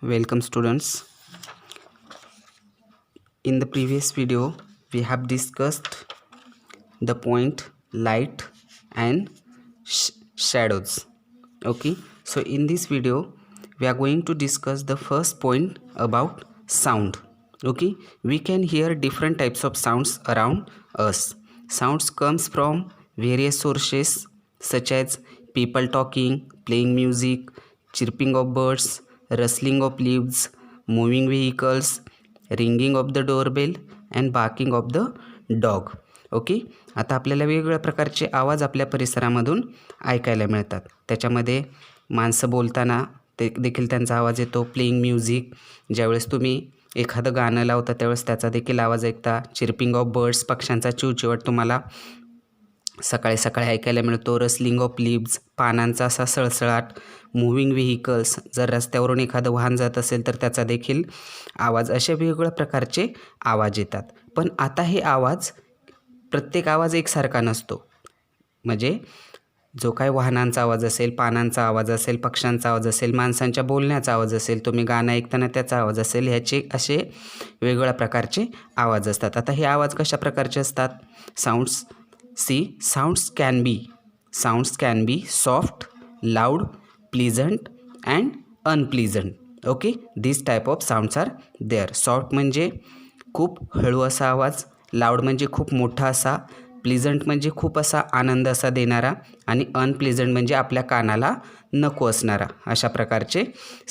Welcome students. In the previous video we have discussed the point light and shadows. Okay, so in this video we are going to discuss the first point about sound. Okay, we can hear different types of sounds around us. Sounds comes from various sources such as people talking, playing music, chirping of birds, rustling of leaves, moving vehicles, ringing of the doorbell and barking of the dog. Okay, आता आपल्याला वेगवेगळ्या प्रकारचे आवाज आपल्या परिसरामधून ऐकायला मिळतात. त्याच्यामध्ये माणसं बोलताना ते देखील त्यांचा आवाज येतो. प्लेइंग म्युझिक, ज्यावेळेस तुम्ही एखादं गाणं लावता त्यावेळेस त्याचा देखील आवाज ऐकता. चिर्पिंग ऑफ बर्ड्स, पक्ष्यांचा चिवचिवाट तुम्हाला सकाळी सकाळी ऐकायला मिळतो. रसलिंग ऑफ लीव्ज, पानांचा असा सळसळाट. मूव्हिंग व्हेकल्स, जर रस्त्यावरून एखादं वाहन जात असेल तर त्याचा देखील आवाज. अशा वेगवेगळ्या प्रकारचे आवाज येतात. पण आता हे आवाज, प्रत्येक आवाज एकसारखा नसतो. म्हणजे जो काय वाहनांचा आवाज असेल, पानांचा आवाज असेल, पक्ष्यांचा आवाज असेल, माणसांच्या बोलण्याचा आवाज असेल, तुम्ही गाणं ऐकताना त्याचा आवाज असेल, ह्याचे असे वेगवेगळ्या प्रकारचे आवाज असतात. आता हे आवाज कशा प्रकारचे असतात? Sounds sounds can be soft, loud, pleasant and unpleasant. Okay, these type of sounds are there. Soft म्हणजे खूप हळू असा आवाज, लाऊड म्हणजे खूप मोठा असा, प्लीझंट म्हणजे खूप असा आनंद असा देणारा आणि अनप्लीझंट म्हणजे आपल्या कानाला नको असणारा. अशा प्रकारचे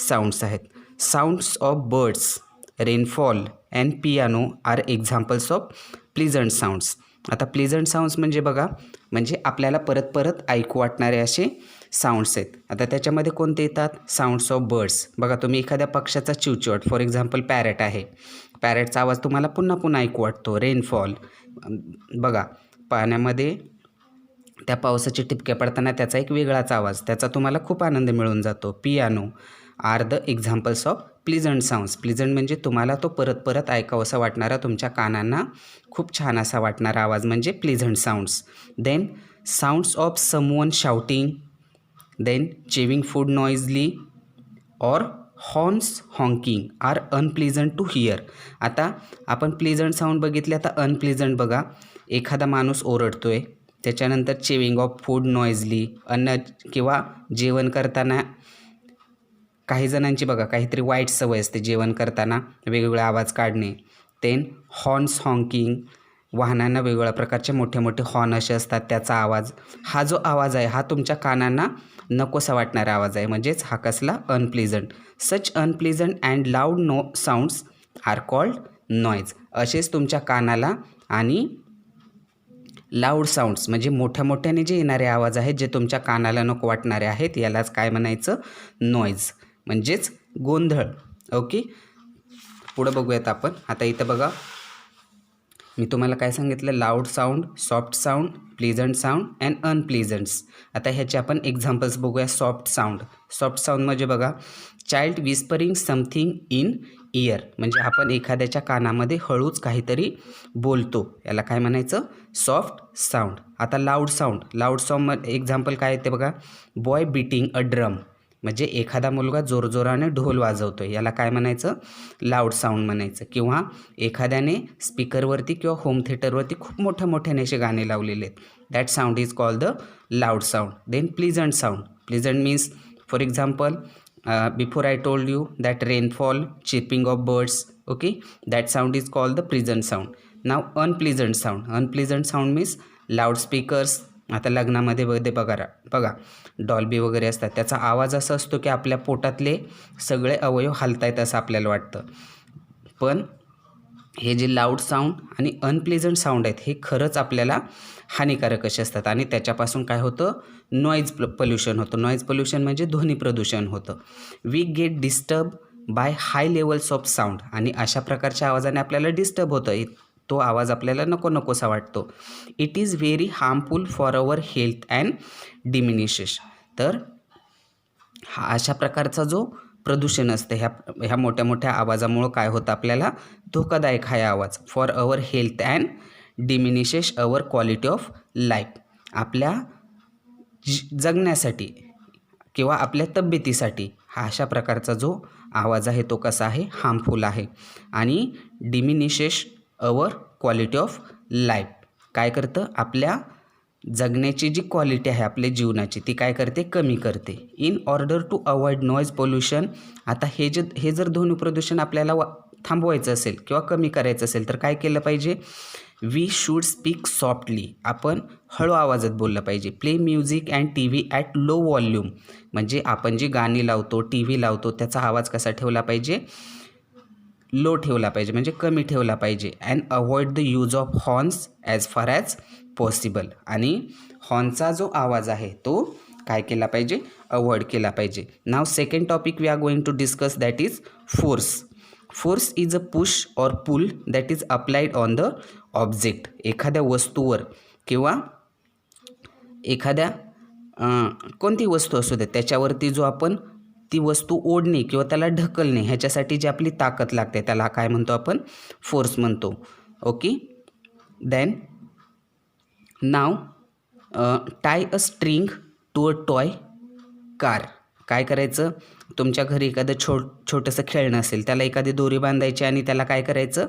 साऊंड्स आहेत. Sounds of birds, rainfall and piano are examples of pleasant sounds. आता प्लीझंट साऊंड्स म्हणजे बघा, म्हणजे आपल्याला परत परत ऐकू वाटणारे असे साऊंड्स आहेत. आता त्याच्यामध्ये कोणते येतात? Sounds of birds. बघा, तुम्ही एखाद्या पक्षाचा चिवचिवाट, फॉर एक्झाम्पल पॅरेट आहे, पॅरेटचा आवाज तुम्हाला पुन्हा पुन्हा ऐकू वाटतो. रेनफॉल, बघा पाण्यामध्ये त्या पावसाचे ठिपके पडताना त्याचा एक वेगळाच आवाज, त्याचा तुम्हाला खूप आनंद मिळून जातो. Piano are the examples of pleasant sounds. Pleasant म्हणजे तुम्हाला तो परत परत ऐकावासा वाटणारा, तुमच्या कानांना खूप छान असा वाटणारा आवाज म्हणजे pleasant sounds. Then sounds of someone shouting, then chewing food noisily or horns honking are unpleasant to hear. आता आपण प्लीझंट साऊंड बघितले, आता अनप्लीझंट बघा, एखादा माणूस ओरडतोय. त्याच्यानंतर चेविंग ऑफ फूड नॉइजली, अन्न किंवा जेवण करताना काही जणांची बघा काहीतरी वाईट सवय असते, जेवण करताना वेगवेगळे आवाज काढणे. देन हॉर्न्स हॉन्किंग, वाहनांना वेगवेगळ्या प्रकारचे मोठे मोठे हॉर्न असे असतात, त्याचा आवाज. हा जो आवाज आहे हा तुमच्या कानांना नकोसा वाटणारा आवाज आहे, म्हणजेच हा कसला? Unpleasant. Such unpleasant and loud sounds are called noise. असेच तुमच्या कानाला आणि लाऊड साऊंड्स म्हणजे मोठ्या मोठ्याने जे येणारे आवाज आहेत, जे तुमच्या कानाला नको वाटणारे आहेत, यालाच काय म्हणायचं? नॉईज, म्हणजेच गोंधळ. ओके, पुढं बघूयात आपण. आता इथं बघा, मी तुम्हाला काय सांगितलं? Loud sound, soft sound, pleasant sound and unpleasants. आता ह्याचे आपण एक्झाम्पल्स बघूया. Soft sound. सॉफ्ट साऊंड म्हणजे बघा, child whispering something in year, म्हणजे आपण एखाद्याच्या कानामध्ये हळूच काहीतरी बोलतो, याला काय म्हणायचं? Soft sound. आता लाऊड साऊंड एक्झाम्पल काय आहे ते बघा. बॉय बीटिंग अ ड्रम, म्हणजे एखादा मुलगा जोरजोराने ढोल वाजवतो, याला काय म्हणायचं? लाऊड साऊंड म्हणायचं. किंवा एखाद्याने स्पीकरवरती किंवा होम थिएटरवरती खूप मोठ्या मोठ्याने असे गाणे लावलेले आहेत, that sound is called the loud sound. Then pleasant sound. Pleasant means, for example, before I told you that rainfall, chirping of birds, okay, that sound is called the pleasant sound. Now unpleasant sound means loudspeakers. आता लग्नामध्ये बघा Dolby वगैरे असतात, त्याचा आवाज असा असतो की आपल्या पोटातले सगळे अवयव हलतायत असं आपल्याला वाटतं. पण हे जे लाऊड साऊंड आणि अनप्लेझंट साऊंड आहेत, हे खरंच आपल्याला हानिकारक असे असतात आणि त्याच्यापासून काय होतं? नॉईज पोल्युशन होतं. नॉईज पोल्युशन म्हणजे ध्वनी प्रदूषण होतं. We get disturb by high levels of sound, आणि अशा प्रकारच्या आवाजाने आपल्याला डिस्टर्ब होतं, तो आवाज आपल्याला नकोसा वाटतो. It is very harmful for our health and diminishes. तर हा अशा प्रकारचा जो प्रदूषण असते, ह्या मोठ्या मोठ्या आवाजामुळं काय होतं? आपल्याला धोकादायक हा आवाज. For our health and diminishes our quality of life. आपल्या जगण्यासाठी किंवा आपल्या तब्येतीसाठी हा अशा प्रकारचा जो आवाज आहे तो कसा आहे, हार्मफुल आहे आणि diminishes our quality of life. काय करतं, आपल्या जगण्याची जी क्वालिटी आहे आपल्या जीवनाची ती काय करते, कमी करते. In order to avoid noise pollution, आता हे जर ध्वनी प्रदूषण आपल्याला थांबवायचं असेल किंवा कमी करायचं असेल तर काय केलं पाहिजे, वी शूड स्पीक सॉफ्टली, आपण हळू आवाजात बोललं पाहिजे. Play music and T V at low volume, म्हणजे आपण जी गाणी लावतो, टी व्ही लावतो त्याचा आवाज कसा ठेवला पाहिजे, लो ठेवला पाहिजे, म्हणजे कमी ठेवला पाहिजे. And avoid the use of horns as far as possible, आणि हॉर्नचा जो आवाज आहे तो काय केला पाहिजे, अवॉइड केला पाहिजे. Now second topic we are going to discuss, that is force. Force is a push or pull that is applied on the object. एखाद्या वस्तूवर किंवा एखाद्या कोणती वस्तू असू दे त्याच्यावरती जो आपण ती वस्तू ओढणे किंवा त्याला ढकलणे ह्याच्यासाठी जी आपली ताकद लागते त्याला काय म्हणतो आपण, फोर्स म्हणतो. Okay, then now tie a string to a toy car. काय करायचं, तुमच्या घरी एखादं छोटंसं खेळणं असेल त्याला एखादी दोरी बांधायची आणि त्याला काय करायचं,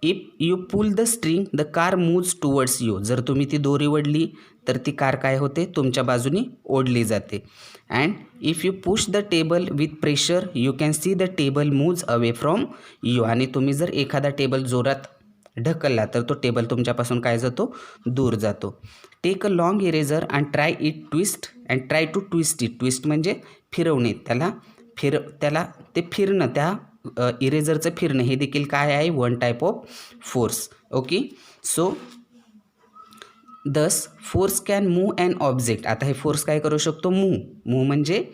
if you pull the string the car moves towards you. जर तुम्ही ती दोरी ओढली तर ती कार काय होते, तुमच्या बाजूनी ओढली जाते. And if you push the table with pressure you can see the table moves away from you. आणि तुम्ही जर एखादा टेबल जोरात ढकलला तर तो टेबल तुमच्यापासून काय जातो, दूर जातो. Take a long eraser and try it twist and try to twist it. Twist म्हणजे फिरवणे, त्याला ते फिरणं, त्या इरेझरचं फिरणं हे देखील काय आहे, one type of force. Okay, so this force can move an object. आता हे फोर्स काय करू शकतो, मूव म्हणजे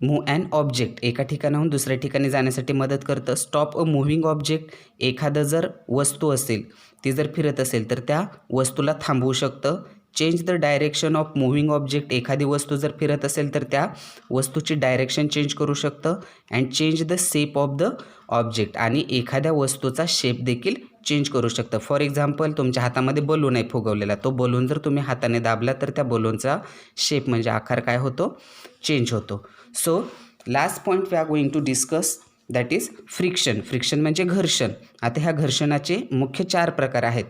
मूव अॅन ऑब्जेक्ट, एका ठिकाणाहून दुसऱ्या ठिकाणी जाण्यासाठी मदत करतं. स्टॉप अ मूव्हिंग ऑब्जेक्ट, एखादं जर वस्तू असेल ती जर फिरत असेल तर त्या वस्तूला थांबवू शकतं. Change the direction of moving object, एखादी वस्तू जर फिरत असेल तर त्या वस्तूची डायरेक्शन चेंज करू शकतं. And change the shape of the object, आणि एखाद्या वस्तूचा शेप देखील चेंज करू शकतं. फॉर एक्झाम्पल, तुमच्या हातामध्ये बलून आहे फुगवलेला, तो बलून जर तुम्ही हाताने दाबला तर त्या बलूनचा शेप म्हणजे आकार काय होतो, चेंज होतो. So last point we are going to discuss, that is friction. Friction म्हणजे घर्षण. आता ह्या घर्षणाचे मुख्य 4 प्रकार आहेत.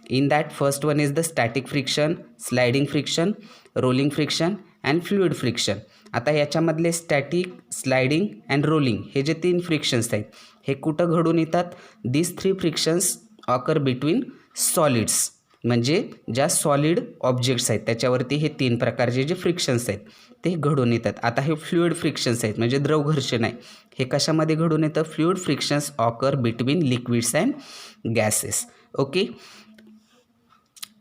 In that first one is the static friction, sliding friction, rolling friction and fluid friction. आता याच्यामधले स्टॅटिक, स्लायडिंग अँड रोलिंग हे जे 3 फ्रिक्शन्स आहेत हे कुठं घडून येतात, this 3 frictions occur between solids, म्हणजे ज्या सॉलिड ऑब्जेक्ट्स आहेत त्याच्यावरती हे 3 प्रकारचे जे फ्रिक्शन्स आहेत ते घडून येतात. आता हे फ्लुइड फ्रिक्शन्स आहेत म्हणजे द्रव घर्षण आहे, हे कशामध्ये घडून येतं, fluid frictions occur between liquids and gases. Okay,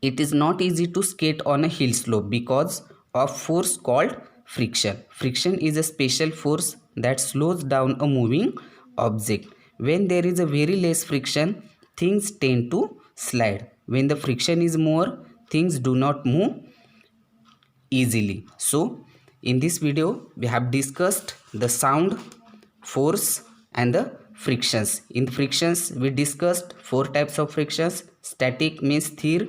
it is not easy to skate on a hill slope because of force called friction. Friction is a special force that slows down a moving object. When there is a very less friction, things tend to slide. When the friction is more, things do not move easily. So in this video we have discussed the sound, force and the frictions. In frictions we discussed 4 types of frictions. Static means स्थिर,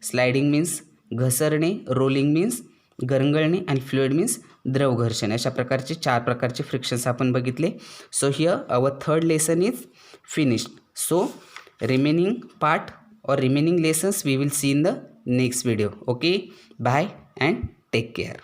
sliding means घसरणे, rolling means गरंगळणे आणि fluid means द्रव घर्षण. अशा प्रकारचे 4 प्रकारचे frictions आपण बघितले. So here our third lesson is finished. So remaining part or remaining lessons we will see in the next video. Okay, bye and take care.